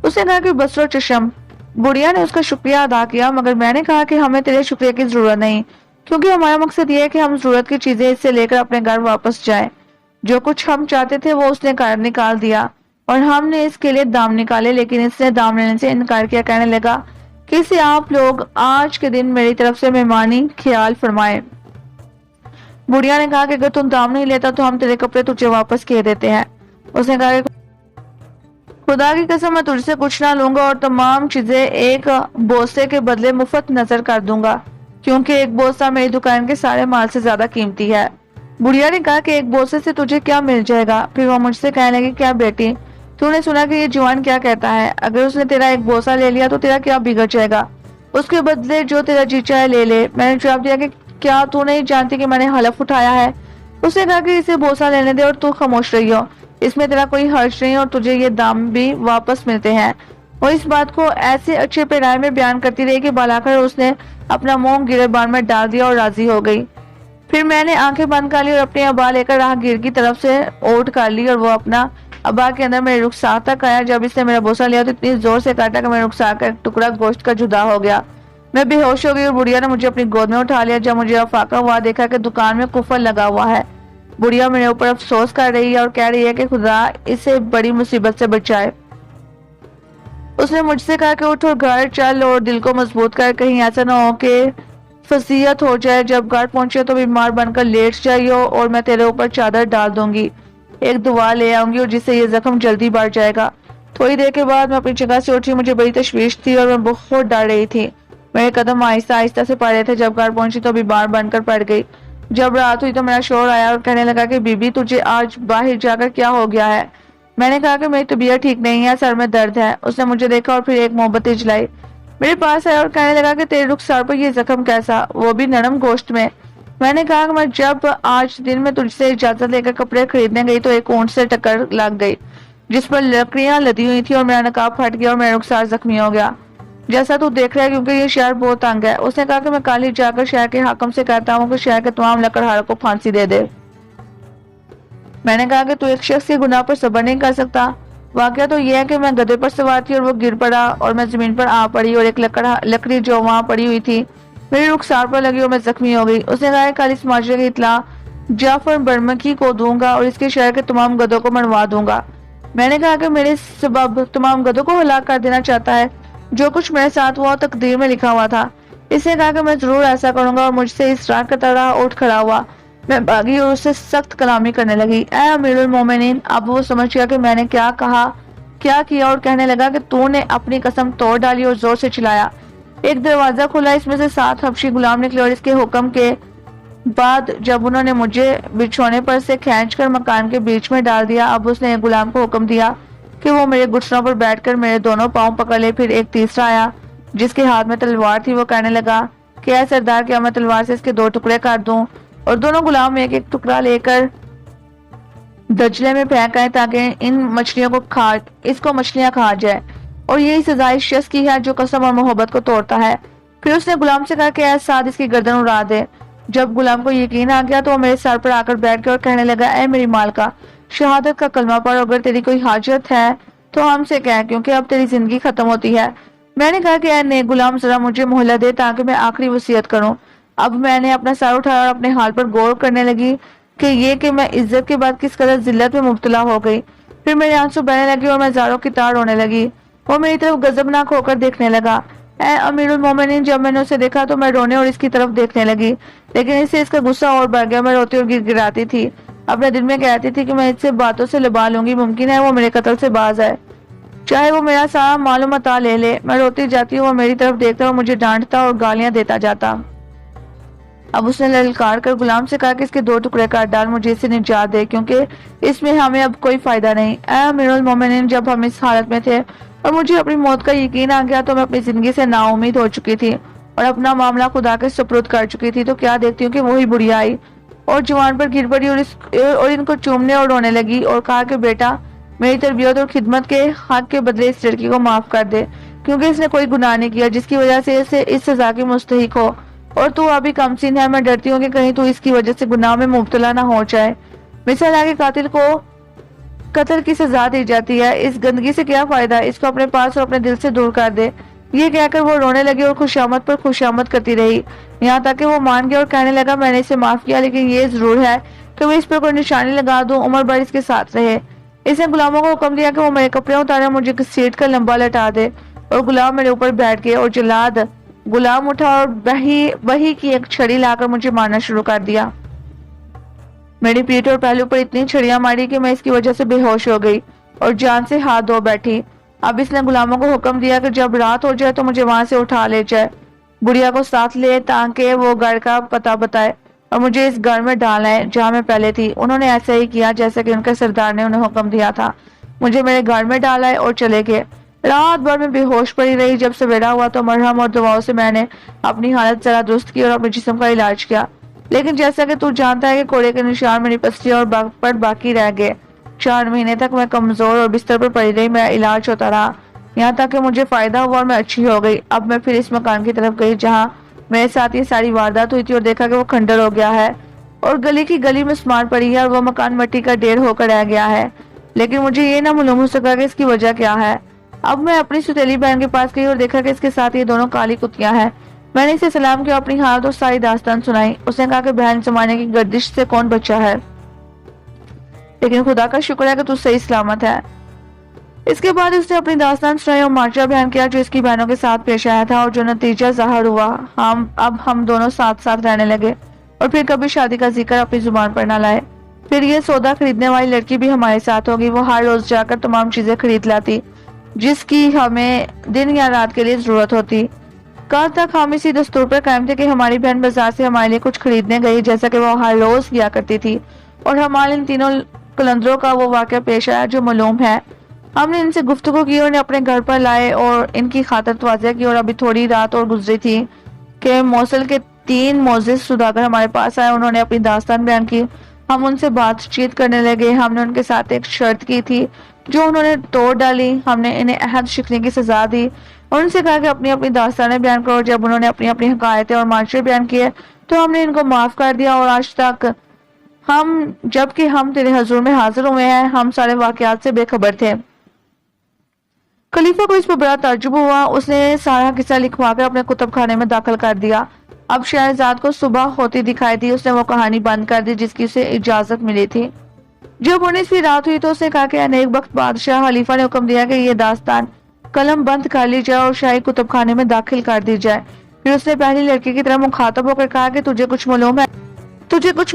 اس نے کہا کہ بصر و چشم۔ بڑھیا نے اس کا شکریہ ادا کیا، مگر میں نے کہا کہ ہمیں تیرے شکریہ کی ضرورت نہیں، کیونکہ ہمارا مقصد یہ ہے کہ ہم ضرورت کی چیزیں اس سے لے کر اپنے گھر واپس جائیں۔ جو کچھ ہم چاہتے تھے وہ اس نے نکال دیا اور ہم نے اس کے لیے دام نکالے، لیکن اس نے دام لینے سے انکار کیا۔ کہنے لگا کہ اسے آپ لوگ آج کے دن میری طرف سے مہمانی خیال فرمائے۔ بڑھیا نے کہا کہ اگر تم دام نہیں لیتا تو ہم تیرے کپڑے تجھے واپس کیے دیتے ہیں۔ اس نے کہا کہ خدا کی قسم میں تجھ سے کچھ نہ لوں گا اور تمام چیزیں ایک بوسے کے بدلے مفت نظر کر دوں گا، کیونکہ ایک بوسہ میری دکان کے سارے مال سے زیادہ قیمتی ہے۔ بڑھیا نے کہا کہ ایک بوسے سے تجھے کیا مل جائے گا؟ پھر وہ مجھ سے کہنے لگی، کیا بیٹی، تو نے سنا کہ یہ جوان کیا کہتا ہے؟ اگر اس نے تیرا ایک بوسہ لے لیا تو تیرا کیا بگڑ جائے گا؟ اس کے بدلے جو تیرا جی چاہے لے لے۔ میں نے جواب دیا کہ کیا تو نہیں جانتی کہ میں نے حلف اٹھایا ہے؟ اس نے کہا کہ اسے بوسہ لینے دے اور تو خاموش رہی ہو، اس میں تیرا کوئی حرج نہیں اور تجھے یہ دام بھی واپس ملتے ہیں۔ وہ اس بات کو ایسے اچھے پیرائے میں بیان کرتی رہی کہ بالاخر اس نے اپنا منہ گریبان میں ڈال دیا اور راضی ہو گئی۔ پھر میں نے آنکھیں بند کر لی اور اپنی ابا لے کر راہ گیر کی طرف سے اوٹ کر لی اور وہ اپنا ابا کے اندر میرے رخسار تک آیا۔ جب اس نے میرا بوسہ لیا تو اتنی زور سے کاٹا کہ میرے رخسار کا ایک ٹکڑا گوشت کا جدا ہو گیا۔ میں بے ہوش ہو گئی اور بڑھیا نے مجھے اپنی گود میں اٹھا لیا۔ جب مجھے افاقہ ہوا دیکھا کہ دکان میں کفر لگا ہوا ہے۔ بڑھیا میرے اوپر افسوس کر رہی ہے اور کہہ رہی ہے کہ خدا اسے بڑی مصیبت سے بچائے۔ اس نے مجھ سے کہا کہ اٹھ اور گھر چل اور دل کو مضبوط کر، کہیں ایسا نہ ہو کہ فضیحت ہو جائے۔ جب گھر پہنچے تو بیمار بن کر لیٹ جائیو اور میں تیرے اوپر چادر ڈال دوں گی، ایک دعا لے آؤں گی اور جس سے یہ زخم جلدی بڑھ جائے گا۔ تھوڑی دیر کے بعد میں اپنی جگہ سے اٹھی، مجھے بڑی تشویش تھی اور میں بہت ڈر رہی تھی۔ میرے قدم آہستہ آہستہ سے پڑ رہے تھے۔ جب گھر پہنچی تو بیمار بن کر پڑ گئی۔ جب رات ہوئی تو میرا شوہر آیا اور کہنے لگا کہ بی بی تجھے آج باہر جا کر کیا ہو گیا ہے؟ میں نے کہا کہ میری طبیعت ٹھیک نہیں ہے، سر میں درد ہے۔ اس نے مجھے دیکھا اور پھر ایک موم بتی جلائی، میرے پاس آیا اور کہنے لگا کہ تیرے رخسار پر یہ زخم کیسا، وہ بھی نرم گوشت میں؟ میں نے کہا کہ میں جب آج دن میں تجھ سے اجازت لے کر کپڑے خریدنے گئی تو ایک اونٹ سے ٹکر لگ گئی جس پر لکڑیاں لدی ہوئی تھی اور میرا نقاب پھٹ گیا اور میرا رخسار زخمی ہو گیا، جیسا تو دیکھ رہا ہے، کیونکہ یہ شہر بہت تنگ ہے۔ اس نے کہا کہ میں کل ہی جا کر شہر کے حاکم سے کہتا ہوں کہ شہر کے تمام لکڑہاروں کو پھانسی دے دے۔ میں نے کہا کہ تو ایک شخص کے گناہ پر صبر نہیں کر سکتا؟ واقعہ تو یہ ہے کہ میں گدھے پر سوار تھی اور وہ گر پڑا اور میں زمین پر آ پڑی اور ایک لکڑی جو وہاں پڑی ہوئی تھی میرے رخسار پر لگی اور میں زخمی ہو گئی۔ اس نے کہا کہ کل اس معاشرے کی اطلاع جعفر برمکی کو دوں گا اور اس کے شہر کے تمام گدھوں کو منوا دوں گا۔ میں نے کہا کہ میرے سبب تمام گدھوں کو ہلاک کر دینا چاہتا ہے؟ جو کچھ میرے ساتھ ہوا تقدیر میں لکھا ہوا تھا۔ اس نے کہا کہ میں ضرور ایسا کروں گا اور مجھ سے اس رات کا طرح اٹھ کھڑا ہوا۔ میں بھاگی اور اس سے سخت کلامی کرنے لگی۔ اے امیر المومنین! اب وہ سمجھ گیا کہ میں نے کیا کہا کیا کیا اور کہنے لگا کہ تو نے اپنی قسم توڑ ڈالی اور زور سے چلایا۔ ایک دروازہ کھلا، اس میں سے 7 حبشی غلام نکلے اور اس کے حکم کے بعد جب انہوں نے مجھے بچھونے پر سے کھینچ کر مکان کے بیچ میں ڈال دیا، اب اس نے ایک غلام کو حکم دیا کہ وہ میرے گھٹنوں پر بیٹھ کر میرے دونوں پاؤں پکڑ لے۔ پھر ایک تیسرا آیا جس کے ہاتھ میں تلوار تھی، وہ کہنے لگا کہ اے سردار، کیا میں تلوار سے اس کے 2 ٹکڑے کر دوں؟ اور دونوں غلام ایک ایک ٹکڑا لے کر دجلے میں پھینک آئے تاکہ اس کو مچھلیاں کھا جائے، اور یہی سزا اس شخص کی ہے جو قسم اور محبت کو توڑتا ہے۔ پھر اس نے غلام سے کہا کہ اے سعد، اس کی گردن اڑا دے۔ جب غلام کو یقین آ گیا تو وہ میرے سر پر آ کر بیٹھ گیا اور کہنے لگا، اے میری مالکہ، شہادت کا کلمہ پڑھ، اگر تیری کوئی حاجت ہے تو ہم سے کہہ، کیونکہ اب تیری زندگی ختم ہوتی ہے۔ میں نے کہا کہ اے نیک غلام، ذرا مجھے مہلت دے تاکہ میں آخری وصیت کروں۔ اب میں نے اپنا سر اٹھایا اور اپنے حال پر غور کرنے لگی کہ میں عزت کے بعد کس قدر ذلت میں مبتلا ہو گئی۔ پھر میرے آنسو بہنے لگے اور میں زاروں کی طرح رونے لگی۔ وہ میری طرف غضبناک ہو کر دیکھنے لگا۔ اے امیر المومنین، جب میں نے اسے دیکھا تو میں رونے اور اس کی طرف دیکھنے لگی، لیکن اس سے اس کا غصہ اور بڑھ گیا۔ میں روتی اور گر گراتی تھی، اپنے دل میں کہتی تھی کہ میں اس سے باتوں سے لبا لوں گی، ممکن ہے وہ میرے قتل سے باز آئے، چاہے وہ میرا سارا معلوم متا لے لے۔ میں روتی جاتی ہوں، وہ میری طرف دیکھتا اور مجھے ڈانٹتا اور گالیاں دیتا جاتا۔ اب اس نے للکار کر غلام سے کہا کہ اس کے 2 ٹکڑے کاٹ ڈال، مجھے اس سے نجات دے، کیونکہ اس میں ہمیں اب کوئی فائدہ نہیں۔ اے امیر المومنین، جب ہم اس حالت میں تھے اور مجھے اپنی موت کا یقین آ گیا تو میں اپنی زندگی سے نا امید ہو چکی تھی اور اپنا معاملہ خدا کے سپرد کر چکی تھی، تو کیا دیکھتی ہوں کہ وہی بڑھیا آئی اور جوان پر گر پڑی اور ان کو چومنے اور رونے لگی اور کہا کہ بیٹا، میری تربیت اور خدمت کے حق کے بدلے اس لڑکی کو معاف کر دے، کیونکہ اس نے کوئی گناہ نہیں کیا جس کی وجہ سے اسے اس سزا کی مستحق ہو، اور تو ابھی کم سن ہے، میں ڈرتی ہوں کہ کہیں تو اس کی وجہ سے گناہ میں مبتلا نہ ہو جائے۔ مثال ہے کہ قاتل کو قتل کی سزا دی جاتی ہے، اس گندگی سے کیا فائدہ، اس کو اپنے پاس اور اپنے دل سے دور کر دے۔ یہ کہہ کر وہ رونے لگی اور خوشامد پر خوشامد کرتی رہی، یہاں تک کہ وہ مان گیا اور کہنے لگا میں نے اسے معاف کیا، لیکن یہ ضرور ہے کہ میں اس پر کوئی نشانی لگا دوں، عمر بھر اس کے ساتھ رہے۔ اس نے غلاموں کو حکم دیا کہ وہ میرے کپڑے اتارے، مجھے گھسیٹ کر لمبا لٹا دے، اور غلام میرے اوپر بیٹھ گئے اور جلاد غلام اٹھا اور بہی کی ایک چھڑی لا کر مجھے مارنا شروع کر دیا۔ میری پیٹھ اور پہلو پر اتنی چھڑیاں ماری کہ میں اس کی وجہ سے بے ہوش ہو گئی اور جان سے ہاتھ دھو بیٹھی۔ اب اس نے غلاموں کو حکم دیا کہ جب رات ہو جائے تو مجھے وہاں سے اٹھا لے جائے، بڑھیا کو ساتھ لے تاکہ وہ گھر کا پتہ بتائے اور مجھے اس گھر میں ڈالنا ہے جہاں میں پہلے تھی۔ انہوں نے ایسا ہی کیا جیسا کہ ان کے سردار نے انہیں حکم دیا تھا، مجھے میرے گھر میں ڈالا ہے اور چلے گئے۔ رات بھر میں بے ہوش پڑی رہی، جب سویرا ہوا تو مرہم اور دواؤں سے میں نے اپنی حالت ذرا درست کی اور اپنے جسم کا علاج کیا، لیکن جیسا کہ تو جانتا ہے کہ کوڑے کے نشان میری پستی اور پر باقی رہ گئے۔ 4 مہینے تک میں کمزور اور بستر پر پڑی رہی، میرا علاج ہوتا رہا، یہاں تک کہ مجھے فائدہ ہوا اور میں اچھی ہو گئی۔ اب میں پھر اس مکان کی طرف گئی جہاں میرے ساتھ یہ ساری واردات ہوئی تھی اور دیکھا کہ وہ کھنڈر ہو گیا ہے اور گلی کی گلی مسمار پڑی ہے اور وہ مکان مٹی کا ڈھیر ہو کر رہ گیا ہے، لیکن مجھے یہ نہ معلوم ہو سکا کہ اس کی وجہ کیا ہے۔ اب میں اپنی ستیلی بہن کے پاس گئی اور دیکھا کہ اس کے ساتھ یہ دونوں کالی کتیاں ہیں۔ میں نے اسے سلام کیا، اپنی حالت اور ساری داستان سنائی۔ اس نے کہا کہ بہن، زمانے کی گردش سے کون بچا ہے، لیکن خدا کا شکر ہے کہ تو صحیح سلامت ہے۔ اس کے بعد اس نے اپنی داستان سنائی اور ماجرا بیان کیا جو اس کی بہنوں کے ساتھ پیش آیا تھا اور جو نتیجہ ظاہر ہوا۔ اب ہم دونوں ساتھ ساتھ رہنے لگے اور پھر کبھی شادی کا ذکر اپنی زبان پر نہ لائے۔ پھر یہ سودا خریدنے والی لڑکی بھی ہمارے ساتھ ہوگی، وہ ہر روز جا کر تمام چیزیں خرید لاتی جس کی ہمیں دن یا رات کے لیے ضرورت ہوتی۔ کل تک ہم اسی دستور پر قائم تھے کہ ہماری بہن بازار سے ہمارے لیے کچھ خریدنے گئی جیسا کہ وہ ہر روز کیا کرتی تھی، اور ہمارے ان تینوں قلندروں کا وہ واقعہ پیش آیا جو معلوم ہے۔ ہم نے ان سے گفتگو کی اور انہیں اپنے گھر پر لائے اور ان کی خاطر تواضع کی، اور ابھی تھوڑی رات اور گزری تھی کہ موصل کے 3 معزز سوداگر ہمارے پاس آئے، انہوں نے اپنی داستان بیان کی، ہم ان سے بات چیت کرنے لگے۔ ہم نے ان کے ساتھ ایک شرط کی تھی جو انہوں نے توڑ ڈالی، ہم نے انہیں عہد شکنی کی سزا دی اور ان سے کہا کہ اپنی اپنی داستانیں بیان کرو۔ جب انہوں نے اپنی اپنی حکایتیں اور معاشرے بیان کیے تو ہم نے ان کو معاف کر دیا، اور آج تک جب کہ ہم تیرے حضور میں حاضر ہوئے ہیں، ہم سارے واقعات سے بے خبر تھے۔ خلیفہ کو اس پر بڑا تعجب ہوا، اس نے سارا قصہ لکھوا کر اپنے کتب خانے میں داخل کر دیا۔ اب شہرزاد کو صبح ہوتی دکھائی دی، اس نے وہ کہانی بند کر دی جس کی اسے اجازت ملی تھی۔ جب 19ویں رات ہوئی تو اس نے کہا کہ نیک بخت بادشاہ، خلیفہ نے حکم دیا کہ یہ داستان قلم بند کر لی جائے اور شاہی کتب خانے میں داخل کر دی جائے۔ پھر اس نے پہلی لڑکی کی طرح مخاطب ہو کر کہا کہ تجھے کچھ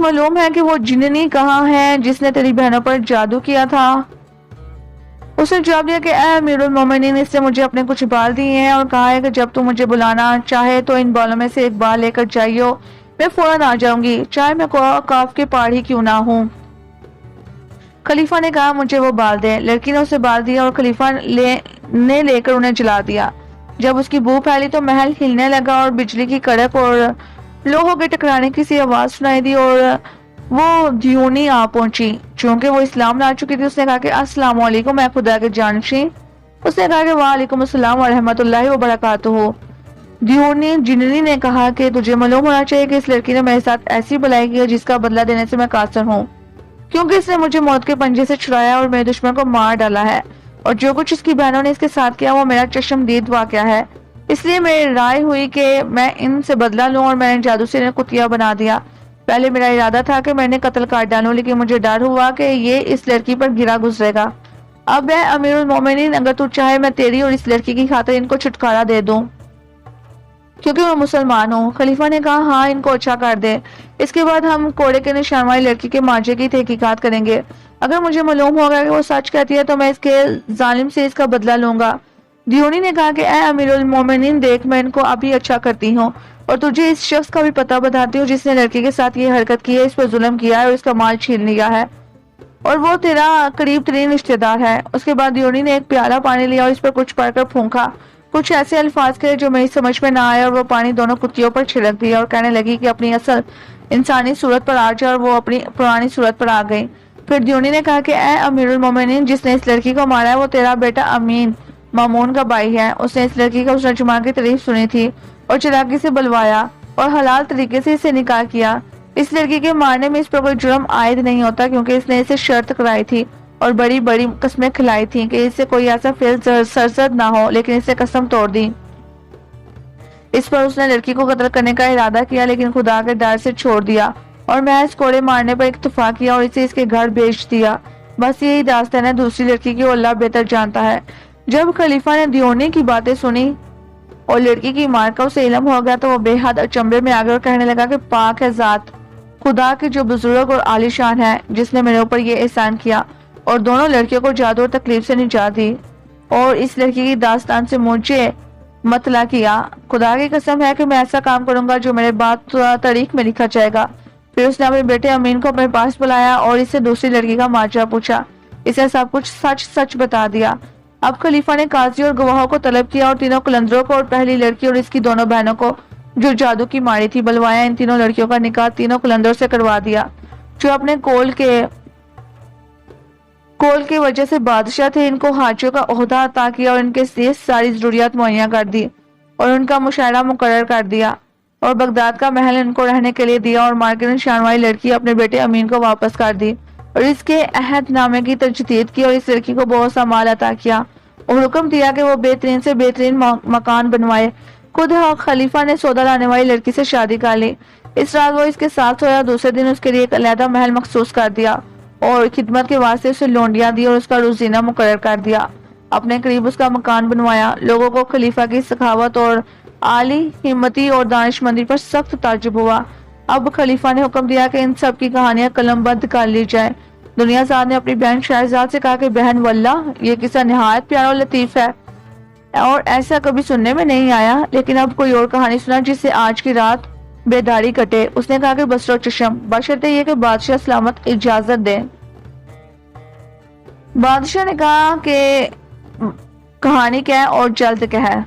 معلوم ہے کہ وہ جننی کہاں ہے جس نے تیری بہنوں پر جادو کیا تھا؟ اس نے جواب دیا کہ اے امیر المومنین، اس نے مجھے اپنے کچھ بال دیے ہیں اور کہا ہے کہ جب تو مجھے بلانا چاہے تو ان بالوں میں سے ایک بال لے کر جائیو، میں فوراً آ جاؤں گی، چاہے میں کاف کے پہاڑ ہی کیوں نہ ہوں۔ خلیفہ نے کہا مجھے وہ بال دے۔ لڑکی نے اسے بال دیا اور خلیفہ نے لے کر انہیں جلا دیا۔ جب اس کی بو پھیلی تو محل ہلنے لگا اور بجلی کی کڑک اور لوہوں کے ٹکرانے کی سی آواز سنائی دی اور وہ دیونی آ پہنچی۔ چونکہ وہ اسلام لا چکی تھی، اس نے کہا کہ السلام علیکم میں خدا کے جانشین۔ اس نے کہا کہ وعلیکم السلام ورحمۃ اللہ وبرکاتہ۔ دیونی جننی نے کہا کہ تجھے معلوم ہونا چاہیے کہ اس لڑکی نے میرے ساتھ ایسی بلائی کی ہے جس کا بدلہ دینے سے میں قاصر ہوں، کیونکہ اس نے مجھے موت کے پنجے سے چھڑایا اور میرے دشمن کو مار ڈالا ہے، اور جو کچھ اس کی بہنوں نے اس کے ساتھ کیا وہ میرا چشمدید واقعہ ہے۔ اس لیے میری رائے ہوئی کہ میں ان سے بدلہ لوں اور میں نے جادو سے انہیں کتیا بنا دیا۔ پہلے میرا ارادہ تھا کہ میں نے قتل کر ڈالوں، لیکن مجھے ڈر ہوا کہ یہ اس لڑکی پر گرا گزرے گا۔ اب اے امیر المومنین، اگر تو چاہے میں تیری اور اس لڑکی کی خاطر ان کو چھٹکارا دے دوں۔ کیونکہ میں مسلمان ہوں۔ خلیفہ نے کہا ہاں ان کو اچھا کر دے، اس کے بعد ہم کوڑے کے نشان والی لڑکی کے ماجے کی تحقیقات کریں گے۔ اگر مجھے معلوم ہوگا کہ وہ سچ کہتی ہے تو میں اس کے ظالم سے اس کا بدلہ لوں گا۔ دیونی نے کہا کہ اے امیر المومنین، دیکھ میں ان کو ابھی اچھا کرتی ہوں اور تجھے اس شخص کا بھی پتہ بتاتی ہوں جس نے لڑکی کے ساتھ یہ حرکت کی ہے، اس پر ظلم کیا ہے اور اس کا مال چھین لیا ہے، اور وہ تیرا قریب ترین رشتہ دار ہے۔ اس کے بعد دیونی نے ایک پیالہ پانی لیا اور اس پر کچھ پڑھ کر پھونکا، کچھ ایسے الفاظ کہے جو میری سمجھ میں نہ آئے، اور وہ پانی دونوں کتیوں پر چھڑک دیا اور کہنے لگی کہ اپنی اصل انسانی صورت پر آ جا، اور وہ اپنی پرانی صورت پر آ گئی۔ پھر دیونی نے کہا کہ اے امیر المومنین، جس نے اس لڑکی کو مارا ہے وہ تیرا بیٹا امین مامون کا بھائی ہے۔ اس نے اس لڑکی کا اس رجمہ کی تعریف سنی تھی اور چلاکی سے بلوایا اور حلال طریقے سے اسے نکاح کیا۔ اس لڑکی کے مارنے میں اس پر کوئی جرم عائد نہیں ہوتا، کیونکہ اس نے اسے شرط کرائی تھی اور بڑی بڑی قسمیں کھلائی تھیں کہ اس سے کوئی ایسا فعل سرزد نہ ہو، لیکن اس نے قسم توڑ دی۔ اس پر اس نے لڑکی کو قتل کرنے کا ارادہ کیا، لیکن خدا کے ڈر سے چھوڑ دیا اور محض کوڑے مارنے پر اکتفا کیا اور اسے اس کے گھر بھیج دیا۔ بس یہی داستان ہے دوسری لڑکی کی، اور اللہ بہتر جانتا ہے۔ جب خلیفہ نے دیونی کی باتیں سنی اور لڑکی کی مار کا اسے علم ہو گیا تو وہ بے حد اچنبھے میں آ گیا اور کہنے لگا کہ پاک ہے ذات خدا کی جو بزرگ اور عالی شان ہے، جس نے میرے اوپر یہ احسان کیا اور دونوں لڑکیوں کو جادو اور تکلیف سے نجات دی اور اس لڑکی کی داستان سے مجھے مطلع کیا۔ خدا کی قسم ہے کہ میں ایسا کام کروں گا جو میرے بعد تاریخ میں لکھا جائے گا۔ پھر اس نے اپنے بیٹے امین کو اپنے پاس بلایا اور اس سے دوسری لڑکی کا ماجرا پوچھا، اسے سب کچھ سچ بتا دیا۔ اب خلیفہ نے قاضی اور گواہوں کو طلب کیا اور تینوں قلندروں کو اور پہلی لڑکی اور اس کی دونوں بہنوں کو جو جادو کی ماری تھی بلوایا۔ ان تینوں لڑکیوں کا نکاح تینوں قلندروں سے کروا دیا جو اپنے کول کی وجہ سے بادشاہ تھے۔ ان کو حاجیوں کا عہدہ عطا کیا اور ان کے لیے ساری ضروریات مہیا کر دی اور ان کا مشاہرہ مقرر کر دیا اور بغداد کا محل ان کو رہنے کے لیے دیا، اور مار کے نشان والی لڑکی اپنے بیٹے امین کو واپس کر دی اور اس کے عہد نامے کی تجدید کی اور اس لڑکی کو بہت سا مال عطا کیا اور حکم دیا کہ وہ بہترین سے بہترین مکان بنوائے۔ خود خلیفہ نے سودا لانے والی لڑکی سے شادی کر لی۔ اس رات وہ اس کے ساتھ سویا، دوسرے دن اس کے لیے ایک علیحدہ محل مخصوص کر دیا اور خدمت کے واسطے اسے لونڈیاں دی اور اس کا روزینہ مقرر کر دیا۔ اپنے قریب اس کا مکان بنوایا۔ لوگوں کو خلیفہ کی سخاوت اور عالی ہمتی اور دانش مندی پر سخت تعجب ہوا۔ اب خلیفہ نے حکم دیا کہ ان سب کی کہانیاں قلم بند کر لی جائیں۔ دنیا زاد نے اپنی بہن شہرزاد سے کہا کہ بہن واللہ یہ قصہ نہایت پیارا اور لطیف ہے اور ایسا کبھی سننے میں نہیں آیا، لیکن اب کوئی اور کہانی سنا جس سے آج کی رات بیداری کٹے۔ اس نے کہا کہ بصر و چشم، بشرطے یہ کہ بادشاہ سلامت اجازت دے۔ بادشاہ نے کہا کہ کہانی کیا ہے اور جلد کیا ہے۔